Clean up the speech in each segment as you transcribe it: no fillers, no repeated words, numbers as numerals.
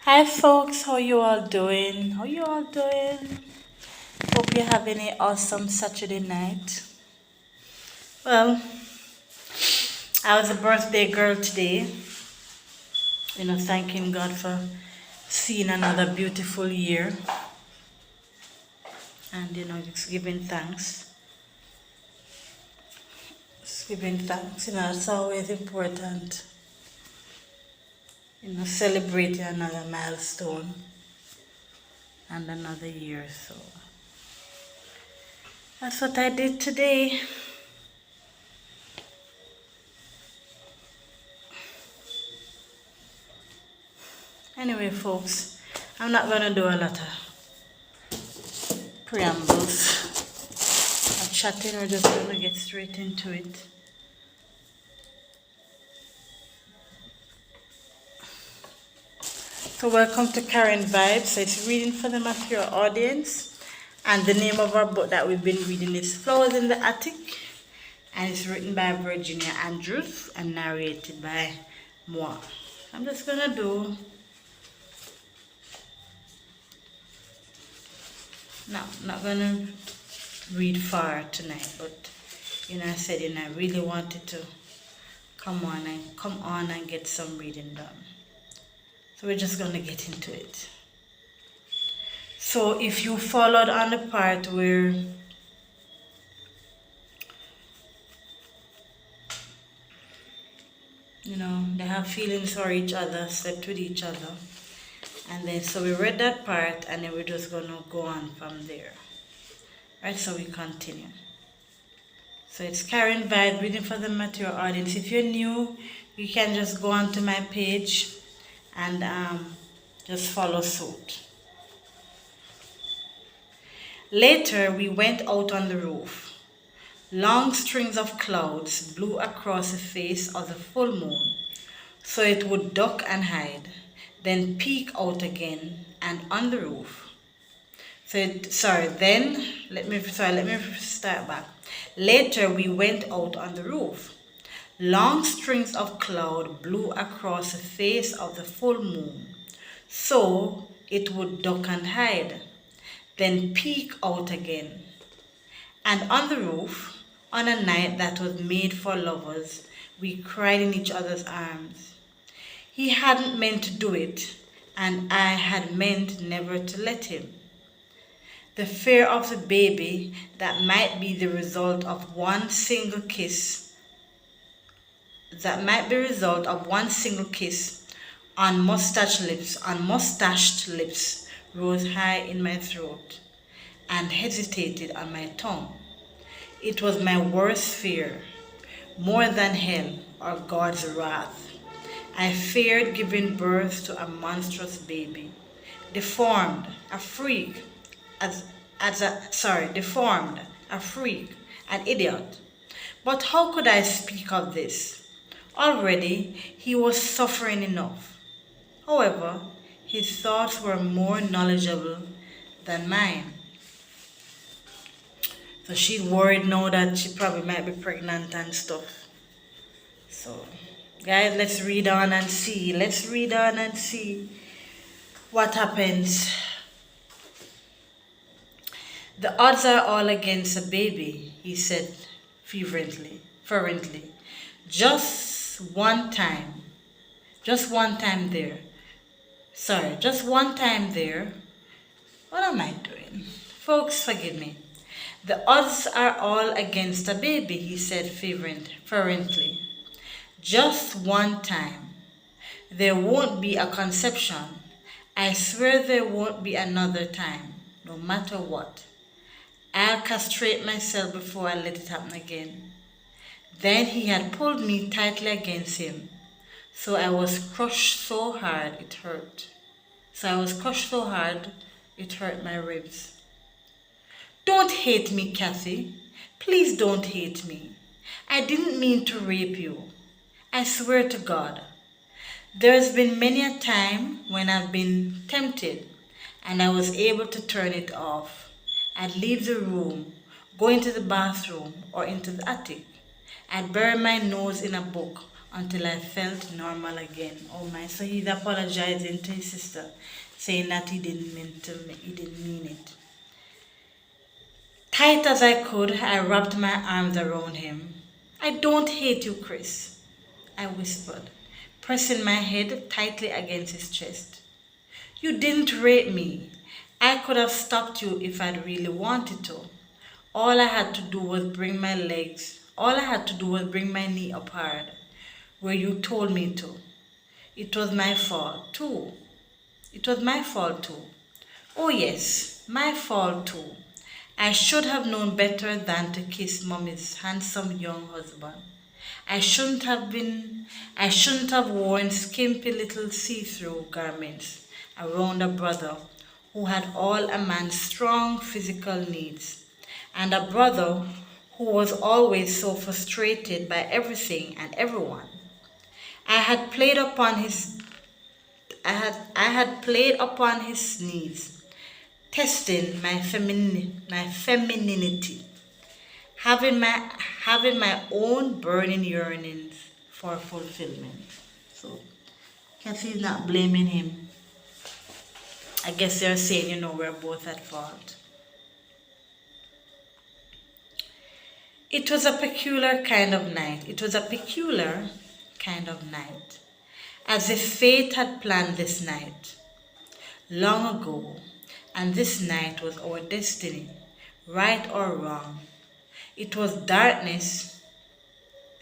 Hi folks, how you all doing? How you all doing? Hope you're having an awesome Saturday night. Well, I was a birthday girl today. Thanking God for seeing another beautiful year and just giving thanks. Just giving thanks, it's always important, celebrating another milestone and another year. So that's what I did today. Anyway, folks, I'm not gonna do a lot of preambles of chatting. We're just gonna get straight into it. So welcome to Karen Vibes. So it's reading for the mature audience. And the name of our book that we've been reading is Flowers in the Attic. And it's written by Virginia Andrews and narrated by moi. I'm just gonna do... No, I'm not gonna read far tonight, but I said I really wanted to come on and get some reading done. So we're just gonna get into it. So if you followed on the part where they have feelings for each other, slept with each other, and then so we read that part and then we're just gonna go on from there. Right, so we continue. So it's Karen Vibes reading for the mature audience. If you're new, you can just go onto my page and just follow suit. Later, we went out on the roof. Long strings of clouds blew across the face of the full moon, so it would duck and hide, then peek out again and on the roof. Let me start back. Later, we went out on the roof. Long strings of cloud blew across the face of the full moon, so it would duck and hide, then peek out again. And on the roof, on a night that was made for lovers, we cried in each other's arms. He hadn't meant to do it, and I had meant never to let him. The fear of the baby that might be the result of one single kiss on mustached lips rose high in my throat and hesitated on my tongue. It was my worst fear, more than hell or God's wrath. I feared giving birth to a monstrous baby, deformed, a freak, an idiot. But how could I speak of this? Already he was suffering enough. However, his thoughts were more knowledgeable than mine. So she's worried now that she probably might be pregnant and stuff. So, guys, let's read on and see. What happens. The odds are all against a baby, he said fervently. Just one time there. What am I doing? Folks, forgive me. The odds are all against a baby, he said fervently. Just one time. There won't be a conception. I swear there won't be another time, no matter what. I'll castrate myself before I let it happen again. Then he had pulled me tightly against him, so I was crushed so hard it hurt. It hurt my ribs. Don't hate me, Kathy. Please don't hate me. I didn't mean to rape you. I swear to God. There's been many a time when I've been tempted and I was able to turn it off. I'd leave the room, go into the bathroom or into the attic. I'd bury my nose in a book until I felt normal again. Oh my, so he's apologizing to his sister, saying that he didn't mean it. Tight as I could, I wrapped my arms around him. I don't hate you, Chris, I whispered, pressing my head tightly against his chest. You didn't rape me. I could have stopped you if I'd really wanted to. All I had to do was bring my knee up hard, where you told me to. It was my fault, too. It was my fault, too. Oh, yes, my fault, too. I should have known better than to kiss Mommy's handsome young husband. I shouldn't have worn skimpy little see-through garments around a brother who had all a man's strong physical needs, and a brother who was always so frustrated by everything and everyone. I had played upon his needs, testing my femininity, having my own burning yearnings for fulfillment. So Kathy's not blaming him. I guess they're saying, we're both at fault. It was a peculiar kind of night. As if fate had planned this night long ago, and this night was our destiny, right or wrong. It was darkness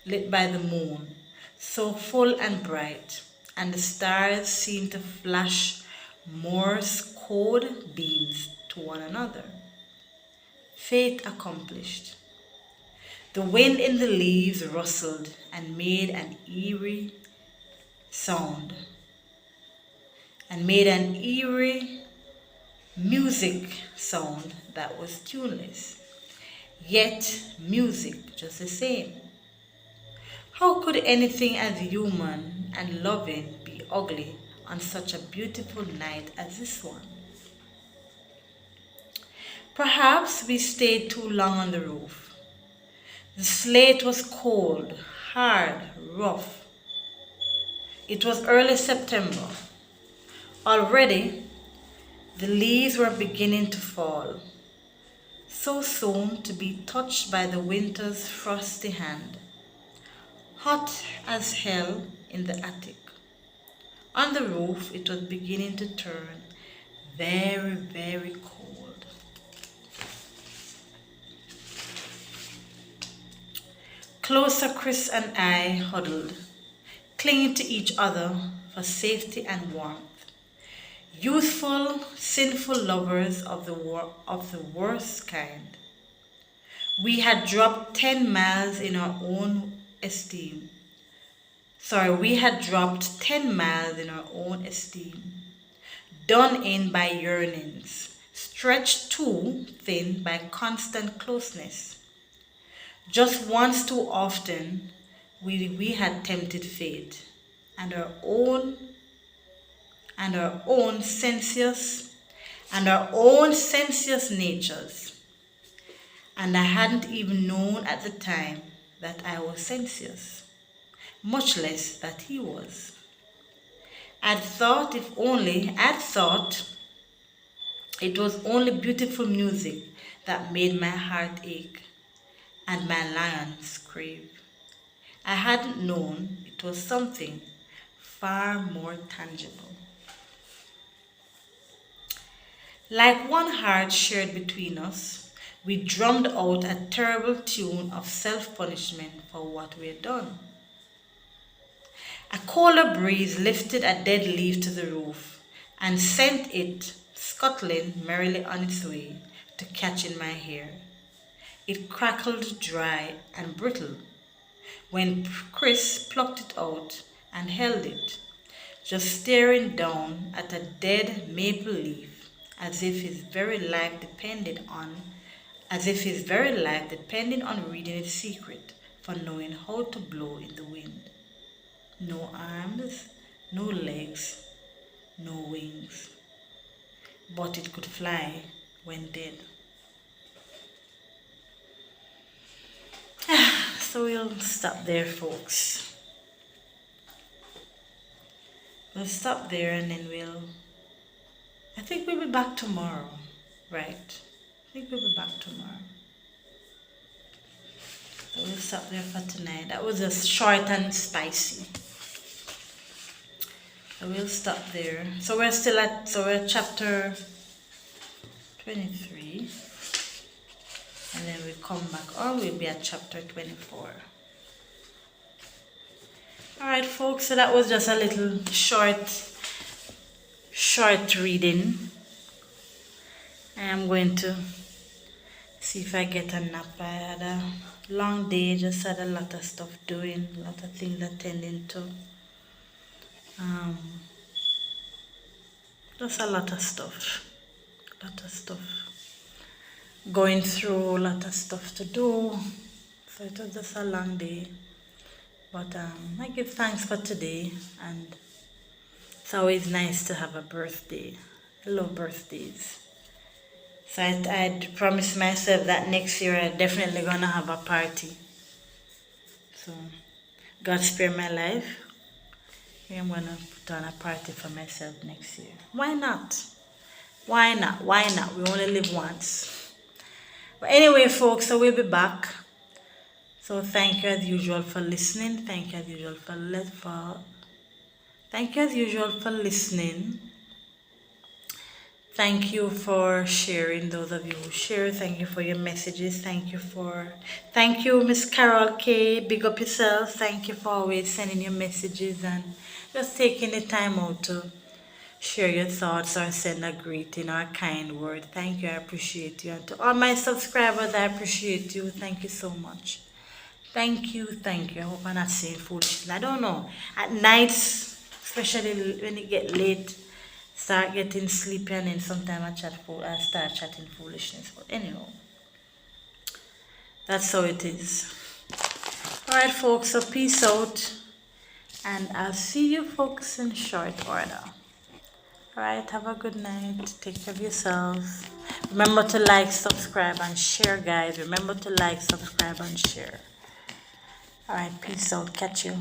lit by the moon, so full and bright, and the stars seemed to flash Morse code beams to one another. Fate accomplished. The wind in the leaves rustled and made an eerie sound, and made an eerie music sound that was tuneless, yet music just the same. How could anything as human and loving be ugly on such a beautiful night as this one? Perhaps we stayed too long on the roof. The slate was cold, hard, rough. It was early September. Already, the leaves were beginning to fall, so soon to be touched by the winter's frosty hand. Hot as hell in the attic. On the roof, it was beginning to turn very, very cold. Closer, Chris and I huddled, clinging to each other for safety and warmth. Youthful, sinful lovers of the worst kind. We had dropped 10 miles in our own esteem. We had dropped 10 miles in our own esteem. Done in by yearnings, stretched too thin by constant closeness. Just once too often, we had tempted fate and our own sensuous natures. And I hadn't even known at the time that I was sensuous, much less that he was. I'd thought it was only beautiful music that made my heart ache and my lions crave. I hadn't known it was something far more tangible. Like one heart shared between us, we drummed out a terrible tune of self-punishment for what we had done. A colder breeze lifted a dead leaf to the roof and sent it scuttling merrily on its way to catch in my hair. It crackled dry and brittle when Chris plucked it out and held it, just staring down at a dead maple leaf as if his very life depended on reading its secret for knowing how to blow in the wind. No arms, no legs, no wings. But it could fly when dead. So we'll stop there, folks. we'll stop there and then I think we'll be back tomorrow, right? I think we'll be back tomorrow. So we'll stop there for tonight. That was just short and spicy. So we'll stop there. So we're at chapter 23. And then we come back, or we'll be at chapter 24. Alright folks, so that was just a little short reading. I am going to see if I get a nap. I had a long day, just had a lot of stuff doing, a lot of things attending to. Just a lot of stuff. Going through, a lot of stuff to do. So it was just a long day. But I give thanks for today, and it's always nice to have a birthday. I love birthdays. So I'd promised myself that next year I'm definitely gonna have a party. So God spare my life. I'm gonna put on a party for myself next year. Why not? Why not? Why not? We only live once. But anyway, folks, so we'll be back. So thank you as usual for listening. Thank you as usual for listening. Thank you for sharing, those of you who share. Thank you for your messages. Thank you, Miss Carol K. Big up yourself. Thank you for always sending your messages and just taking the time out to share your thoughts or send a greeting or a kind word. Thank you, I appreciate you. And to all my subscribers, I appreciate you. Thank you so much. Thank you. I hope I'm not saying foolishness. I don't know. At nights, especially when it get late, start getting sleepy, and then sometimes I start chatting foolishness. But anyhow, that's how it is. Alright folks, so peace out, and I'll see you folks in short order. Alright, have a good night. Take care of yourselves. Remember to like, subscribe, and share, guys. Remember to like, subscribe, and share. Alright, peace out. Catch you.